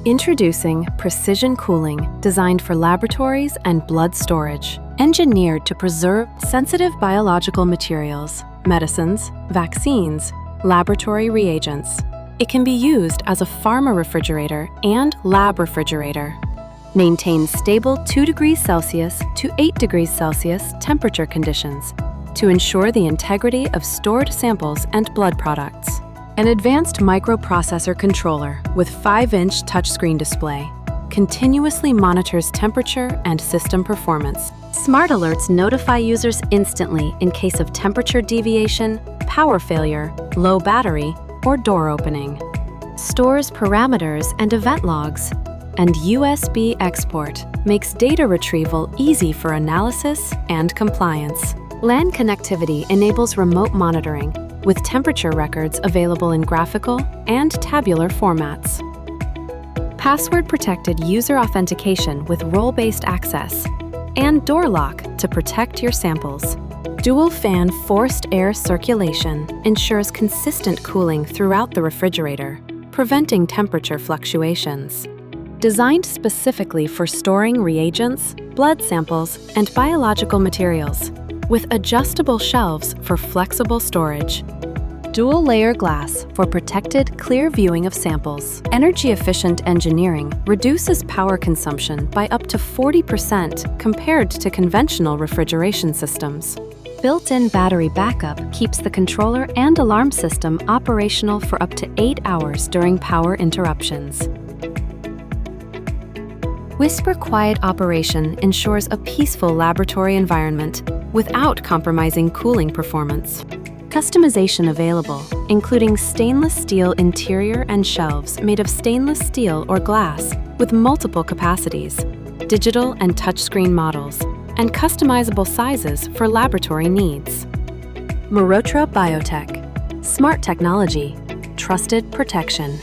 Introducing precision cooling designed for laboratories and blood storage, engineered to preserve sensitive biological materials, medicines, vaccines, laboratory reagents. It can be used as a pharma refrigerator and lab refrigerator. Maintains stable 2 degrees Celsius to 8 degrees Celsius temperature conditions to ensure the integrity of stored samples and blood products. An advanced microprocessor controller with 5-inch touchscreen display continuously monitors temperature and system performance. Smart alerts notify users instantly in case of temperature deviation, power failure, low battery, or door opening. Stores parameters and event logs, and USB export makes data retrieval easy for analysis and compliance. LAN connectivity enables remote monitoring, with temperature records available in graphical and tabular formats. Password-protected user authentication with role-based access, and door lock to protect your samples. Dual-fan forced air circulation ensures consistent cooling throughout the refrigerator, preventing temperature fluctuations. Designed specifically for storing reagents, blood samples, and biological materials, with adjustable shelves for flexible storage. Dual-layer glass for protected, clear viewing of samples. Energy-efficient engineering reduces power consumption by up to 40% compared to conventional refrigeration systems. Built-in battery backup keeps the controller and alarm system operational for up to 8 hours during power interruptions. Whisper-quiet operation ensures a peaceful laboratory environment without compromising cooling performance. Customization available, including stainless steel interior and shelves made of stainless steel or glass with multiple capacities, digital and touchscreen models, and customizable sizes for laboratory needs. Mehrotra Biotech. Smart technology, trusted protection.